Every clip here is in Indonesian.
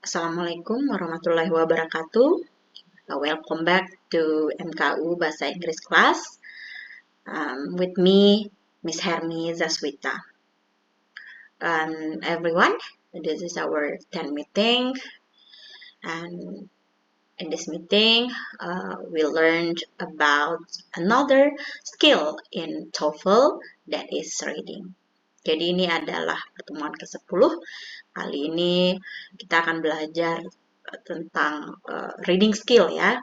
Assalamualaikum warahmatullahi wabarakatuh. Welcome back to MKU Bahasa Inggris Class. With me, Miss Hermi Zaswita. Everyone, this is our 10th meeting. And in this meeting, we learned about another skill in TOEFL, that is reading. Jadi ini adalah pertemuan ke-10. Kali ini kita akan belajar tentang reading skill ya.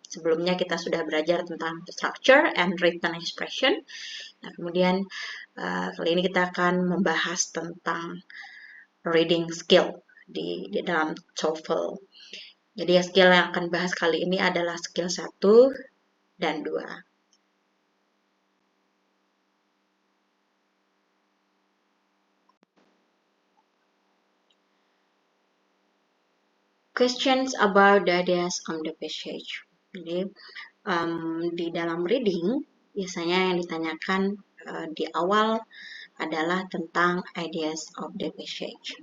Sebelumnya kita sudah belajar tentang structure and written expression. Nah, kemudian kali ini kita akan membahas tentang reading skill di dalam TOEFL. Jadi skill yang akan bahas kali ini adalah skill 1 dan 2. Questions about the ideas on the passage. Jadi di dalam reading biasanya yang ditanyakan di awal adalah tentang ideas of the passage.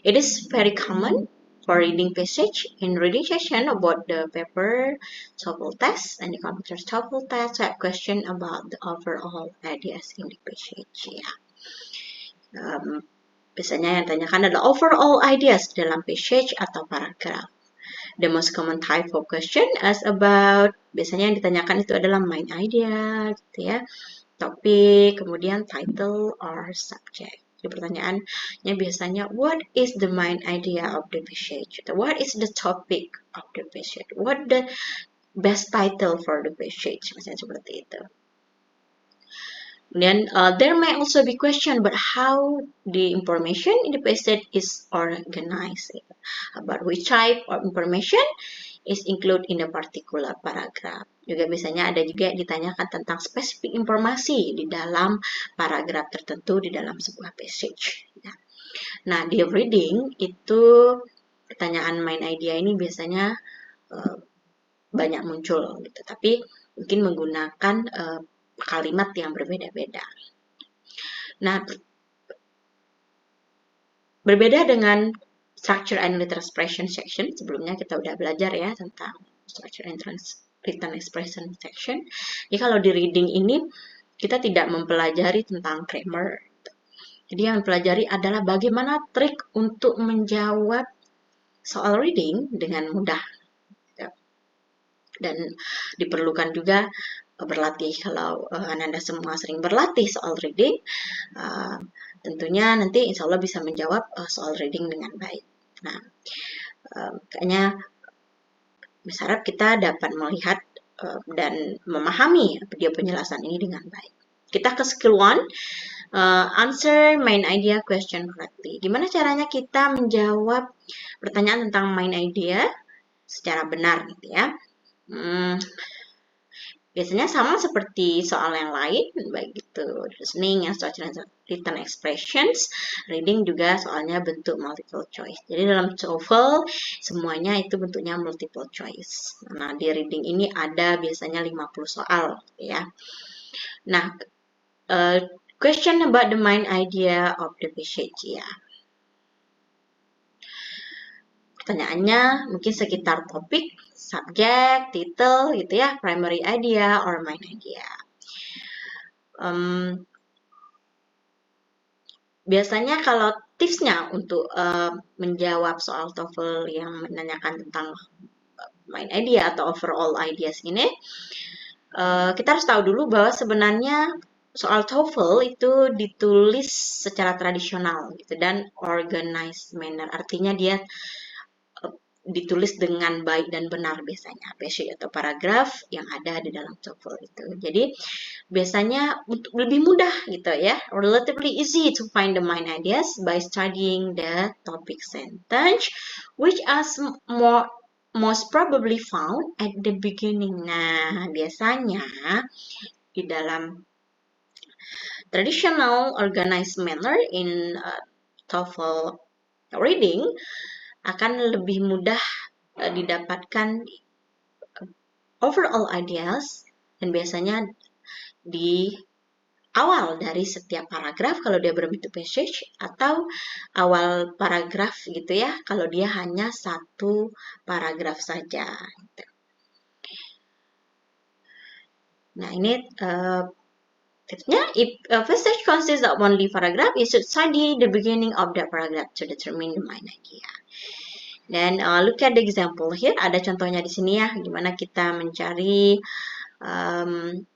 It is very common for reading passage in reading session about the paper TOEFL test and the computer TOEFL test to have question about the overall ideas in the passage. Ya. Biasanya yang ditanyakan adalah overall ideas dalam passage atau paragraf. The most common type of question is about, biasanya yang ditanyakan itu adalah main idea, gitu ya, topik, kemudian title or subject. Jadi pertanyaannya biasanya, what is the main idea of the passage? What is the topic of the passage? What the best title for the passage? Misalnya seperti itu. Then there may also be question about how the information in the passage is organized, about which type of information is included in a particular paragraph. Juga biasanya ada juga yang ditanyakan tentang spesifik informasi di dalam paragraf tertentu di dalam sebuah passage. Nah, di reading itu pertanyaan main idea ini biasanya banyak muncul, gitu. Tapi mungkin menggunakan kalimat yang berbeda-beda. Nah, berbeda dengan structure and written expression section, sebelumnya kita udah belajar ya tentang structure and written expression section. Jadi kalau di reading ini kita tidak mempelajari tentang grammar. Jadi yang dipelajari adalah bagaimana trik untuk menjawab soal reading dengan mudah. Dan diperlukan juga berlatih. Kalau Anda semua sering berlatih soal reading, tentunya nanti insya Allah bisa menjawab soal reading dengan baik. Nah, kayaknya berharap kita dapat melihat dan memahami video penjelasan ini dengan baik. Kita ke skill 1, answer main idea question correctly. Gimana caranya kita menjawab pertanyaan tentang main idea secara benar gitu ya. Biasanya sama seperti soal yang lain, baik itu listening, yang structure and written expressions, reading juga soalnya bentuk multiple choice. Jadi dalam TOEFL semuanya itu bentuknya multiple choice. Nah, di reading ini ada biasanya 50 soal ya. Nah, question about the main idea of the passage ya. Pertanyaannya mungkin sekitar topik, subject, title gitu ya, primary idea or main idea. Biasanya kalau tipsnya untuk menjawab soal TOEFL yang menanyakan tentang main idea atau overall ideas ini, kita harus tahu dulu bahwa sebenarnya soal TOEFL itu ditulis secara tradisional gitu dan organized manner, artinya dia ditulis dengan baik dan benar biasanya passage atau paragraf yang ada di dalam TOEFL itu. Jadi biasanya untuk lebih mudah gitu ya, relatively easy to find the main ideas by studying the topic sentence which are most probably found at the beginning. Nah, biasanya di dalam traditional organized manner in TOEFL reading akan lebih mudah didapatkan overall ideas dan biasanya awal dari setiap paragraf kalau dia berbentuk passage, atau awal paragraf gitu ya kalau dia hanya satu paragraf saja. Nah, ini tipsnya. If a passage consists of only paragraph, you should study the beginning of that paragraph to determine the main idea. Dan look at the example here. Ada contohnya di sini ya, gimana kita mencari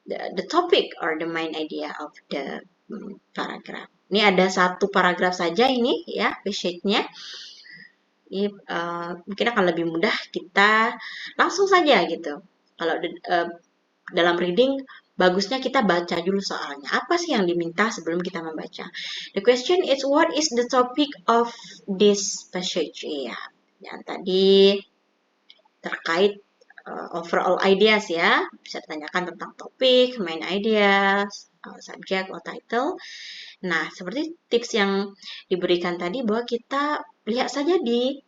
the topic or the main idea of the paragraph. Ini ada satu paragraf saja ini ya, passage-nya. Ini mungkin akan lebih mudah kita langsung saja gitu. Kalau dalam reading, bagusnya kita baca dulu soalnya. Apa sih yang diminta sebelum kita membaca? The question is, what is the topic of this passage? Ya, yang tadi terkait overall ideas ya. Bisa ditanyakan tentang topik, main ideas, subject atau title. Nah, seperti tips yang diberikan tadi bahwa kita lihat saja di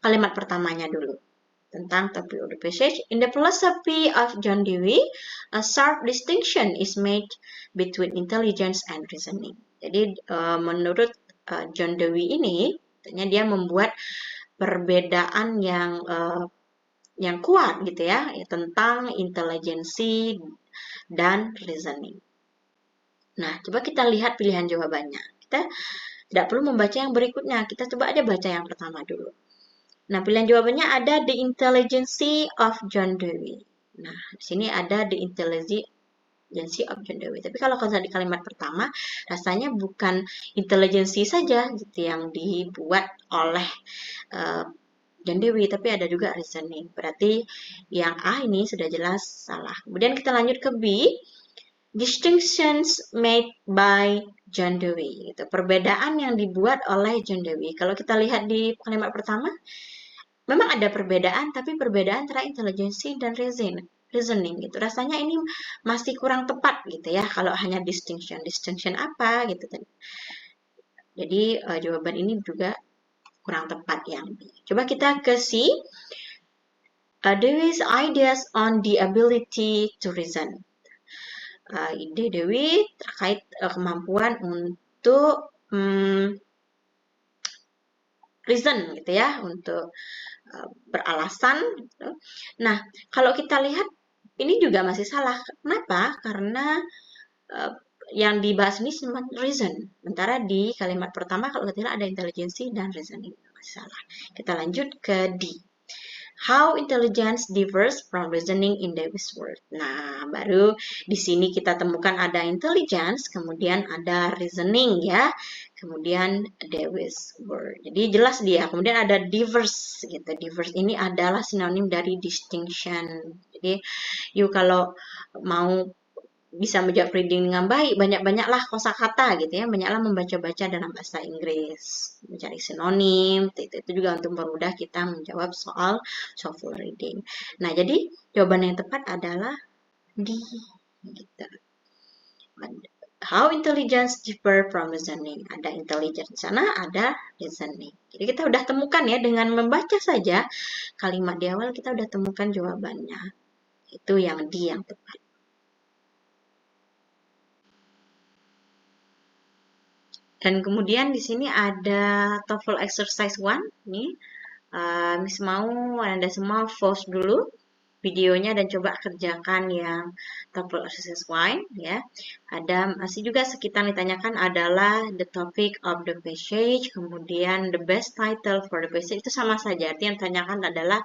kalimat pertamanya dulu tentang topik of the passage. In the philosophy of John Dewey, a sharp distinction is made between intelligence and reasoning. Jadi menurut John Dewey ini, dia membuat perbedaan yang kuat gitu ya tentang intelijensi dan reasoning. Nah, coba kita lihat pilihan jawabannya. Kita tidak perlu membaca yang berikutnya, kita coba aja baca yang pertama dulu. Nah, pilihan jawabannya ada the intelligence of John Dewey. Nah, di sini ada the intelligence of John Dewey. Tapi kalau di kalimat pertama, rasanya bukan intelligence saja gitu yang dibuat oleh John Dewey, tapi ada juga reasoning. Berarti yang A ini sudah jelas salah. Kemudian kita lanjut ke B. Distinctions made by John Dewey. Gitu. Perbedaan yang dibuat oleh John Dewey. Kalau kita lihat di kalimat pertama, memang ada perbedaan, tapi perbedaan antara intelijensi dan reasoning gitu. Rasanya ini masih kurang tepat gitu ya kalau hanya distinction. Distinction apa gitu. Jadi jawaban ini juga kurang tepat yang B. Coba kita ke C. Dewey's ideas on the ability to reason. Ide Dewey terkait kemampuan untuk reason gitu ya, untuk beralasan gitu. Nah, kalau kita lihat ini juga masih salah. Kenapa? Karena yang dibahas ini cuma reason. Sementara di kalimat pertama kalau kita lihat ada intelijensi dan reasoning. Masih salah. Kita lanjut ke D. How intelligence differs from reasoning in Dewey's world. Nah, baru di sini kita temukan ada intelligence, kemudian ada reasoning ya, kemudian Dewey's world. Jadi jelas dia. Kemudian ada diverse gitu. Diverse ini adalah sinonim dari distinction. Jadi, yuk kalau mau bisa menjawab reading dengan baik, banyak-banyaklah kosakata gitu ya, banyaklah membaca-baca dalam bahasa Inggris, mencari sinonim, itu juga untuk mempermudah kita menjawab soal TOEFL reading. Nah, jadi jawaban yang tepat adalah D. Gitu. How intelligence differ from reasoning. Ada intelligence di sana, ada reasoning. Jadi kita udah temukan ya, dengan membaca saja kalimat di awal kita udah temukan jawabannya. Itu yang D yang tepat. Dan kemudian di sini ada TOEFL exercise 1 nih. Miss mau Anda semua pause dulu videonya dan coba kerjakan yang TOEFL exercise 1 ya. Ada masih juga sekitar ditanyakan adalah the topic of the passage, kemudian the best title for the passage, itu sama saja. Artinya yang ditanyakan adalah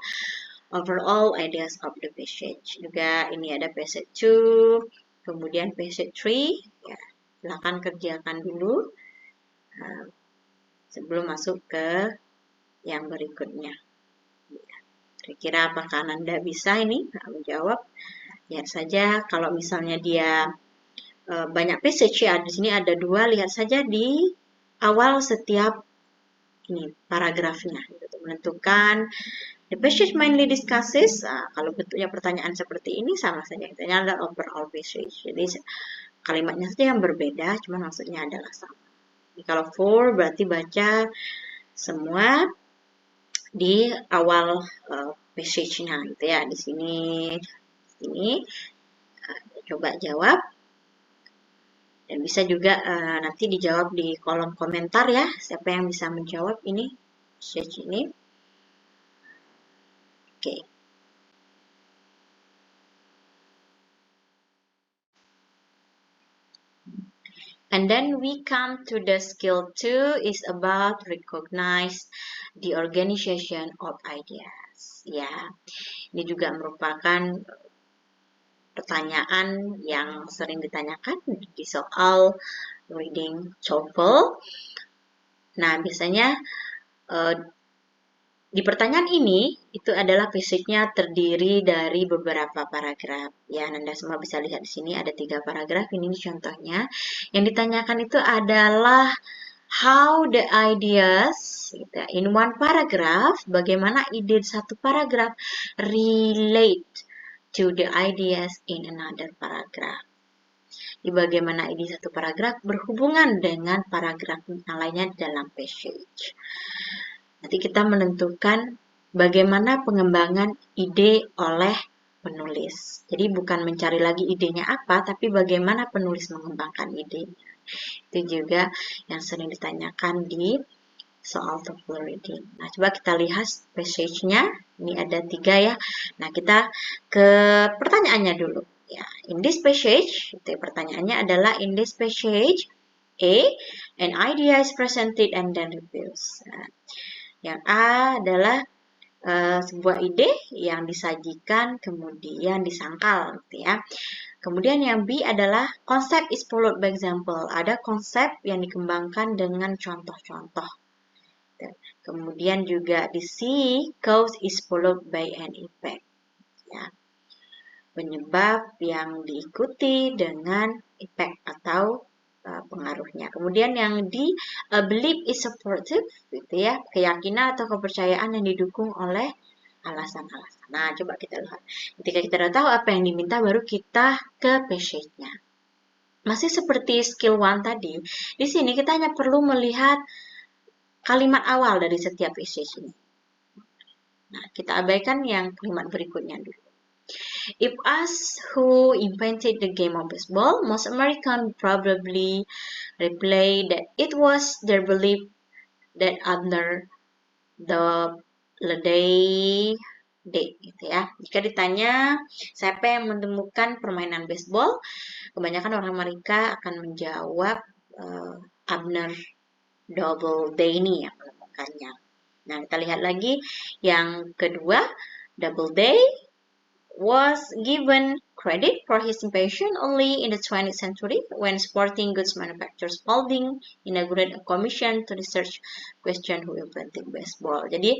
overall ideas of the passage. Juga ini ada passage 2, kemudian passage 3 ya. Silakan kerjakan dulu sebelum masuk ke yang berikutnya. Kira-kira apakah Anda bisa ini menjawab? Lihat saja kalau misalnya dia banyak passage ya, di sini ada 2, lihat saja di awal setiap ini paragrafnya. Gitu. Menentukan the passage mainly discusses, kalau bentuknya pertanyaan seperti ini sama saja. Kita adalah overall passage. Jadi kalimatnya saja yang berbeda, cuma maksudnya adalah sama. Jadi, kalau for berarti baca semua di awal passage-nya gitu ya. Di sini coba jawab Dan bisa juga nanti dijawab di kolom komentar ya, siapa yang bisa menjawab ini, passage ini. Oke. And then we come to the skill 2 is about recognize the organization of ideas. Ya, ini juga merupakan pertanyaan yang sering ditanyakan di soal reading TOEFL. Nah, biasanya di pertanyaan ini itu adalah passage-nya terdiri dari beberapa paragraf. Ya, Anda semua bisa lihat di sini ada 3 paragraf. Ini contohnya. Yang ditanyakan itu adalah how the ideas in one paragraph, bagaimana ide satu paragraf relate to the ideas in another paragraph. Di bagaimana ide satu paragraf berhubungan dengan paragraf yang lainnya dalam passage. Nanti kita menentukan bagaimana pengembangan ide oleh penulis. Jadi bukan mencari lagi idenya apa, tapi bagaimana penulis mengembangkan idenya. Itu juga yang sering ditanyakan di soal TOEFL reading. Nah, coba kita lihat passage-nya. Ini ada 3 ya. Nah, kita ke pertanyaannya dulu. Ya, in this passage, pertanyaannya adalah in this passage, an idea is presented and then revealed. Nah, yang A adalah sebuah ide yang disajikan kemudian disangkal, gitu ya. Kemudian yang B adalah konsep is followed by example. Ada konsep yang dikembangkan dengan contoh-contoh. Kemudian juga di C, cause is followed by an effect. Ya. Penyebab yang diikuti dengan effect atau pengaruhnya. Kemudian yang di belief is supportive, gitu ya, keyakinan atau kepercayaan yang didukung oleh alasan-alasan. Nah, coba kita lihat. Ketika kita udah tahu apa yang diminta, baru kita ke passage-nya. Masih seperti skill 1 tadi, di sini kita hanya perlu melihat kalimat awal dari setiap passage ini. Nah, kita abaikan yang kalimat berikutnya dulu. If asked who invented the game of baseball, most Americans probably reply that it was their belief that under the day, gitu ya. Jika ditanya siapa yang menemukan permainan baseball, kebanyakan orang Amerika akan menjawab Abner Doubleday yang menemukannya. Nah, kita lihat lagi yang kedua, Doubleday was given credit for his invention only in the 20th century when sporting goods manufacturer Spalding inaugurated a commission to research question who invented baseball. Jadi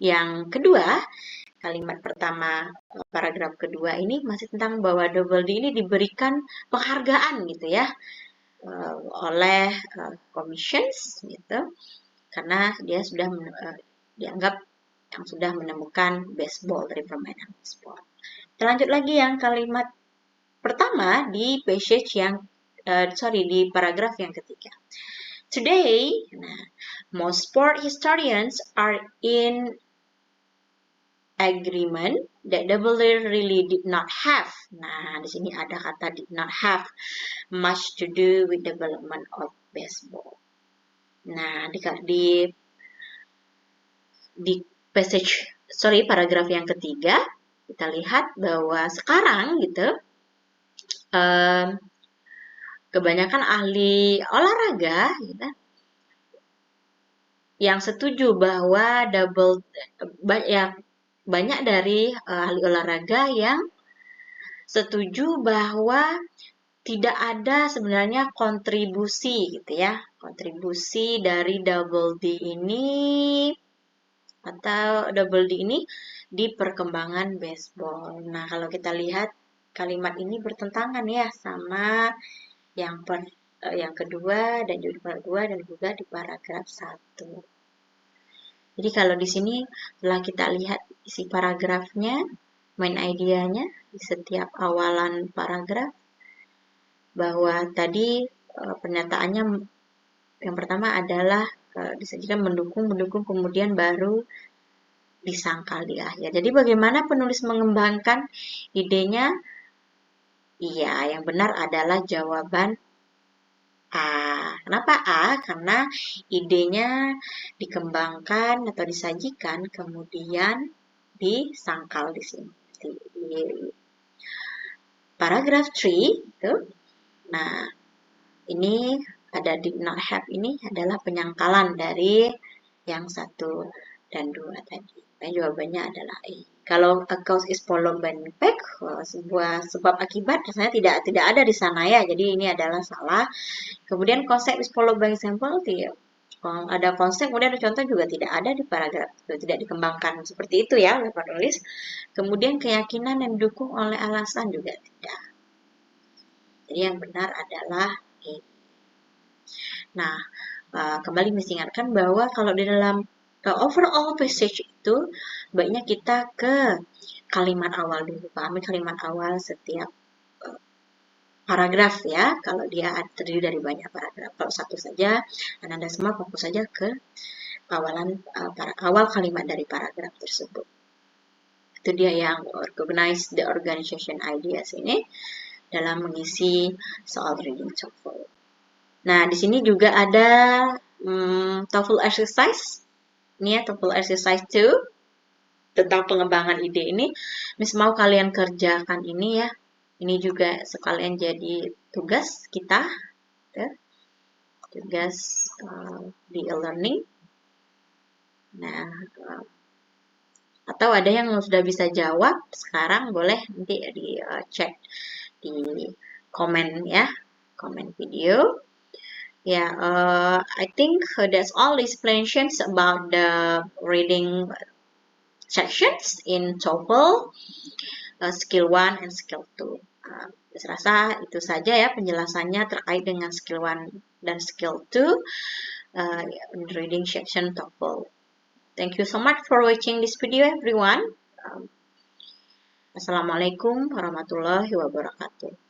yang kedua, kalimat pertama paragraf kedua ini masih tentang bahwa Doubleday ini diberikan penghargaan gitu ya oleh commissions gitu karena dia sudah dianggap yang sudah menemukan baseball dari permainan baseball. Kita lanjut lagi yang kalimat pertama di passage yang di paragraf yang ketiga. Today, most sport historians are in agreement that Doubleday really did not have. Nah, di sini ada kata did not have much to do with development of baseball. Nah, di passage paragraf yang ketiga kita lihat bahwa sekarang gitu kebanyakan ahli olahraga gitu, yang setuju bahwa banyak dari ahli olahraga yang setuju bahwa tidak ada sebenarnya kontribusi gitu ya, kontribusi dari Doubleday ini atau Doubleday ini di perkembangan baseball. Nah, kalau kita lihat kalimat ini bertentangan ya sama yang kedua dan juga di paragraf 1. Jadi kalau di sini setelah kita lihat isi paragrafnya, main idenya di setiap awalan paragraf bahwa tadi pernyataannya yang pertama adalah disajikan mendukung kemudian baru disangkal di akhir. Jadi bagaimana penulis mengembangkan idenya? Iya, yang benar adalah jawaban A. Kenapa A? Karena idenya dikembangkan atau disajikan, kemudian disangkal di sini. Di paragraf 3, itu. Nah, ini ada did not have ini adalah penyangkalan dari yang 1 dan 2 tadi. Jawabannya adalah A. Kalau a cause is followed by an effect, sebuah sebab akibat rasanya tidak ada di sana ya. Jadi ini adalah salah. Kemudian konsep is followed by example, ada konsep kemudian ada contoh juga tidak ada di paragraf, tidak dikembangkan seperti itu ya oleh penulis. Kemudian keyakinan yang didukung oleh alasan juga tidak. Jadi yang benar adalah A. Nah, kembali mengingatkan bahwa kalau di dalam overall passage itu baiknya kita ke kalimat awal dulu, pahami kalimat awal setiap paragraf ya. Kalau dia terdiri dari banyak paragraf, kalau satu saja, Anda semua fokus saja ke awal kalimat dari paragraf tersebut. Itu dia yang recognize the organization ideas ini dalam mengisi soal reading TOEFL. Nah, di sini juga ada TOEFL exercise. Ini ya, TOEFL exercise 2 tentang pengembangan ide ini. Miss mau kalian kerjakan ini ya. Ini juga sekalian jadi tugas kita, ya. Tugas di e-learning. Nah, atau ada yang sudah bisa jawab sekarang, boleh nanti cek di komen ya, komen video. Yeah, I think that's all explanations about the reading sections in TOEFL, skill 1 and skill 2. Saya rasa itu saja ya penjelasannya terkait dengan skill 1 dan skill 2 in reading section TOEFL. Thank you so much for watching this video, everyone. Assalamualaikum warahmatullahi wabarakatuh.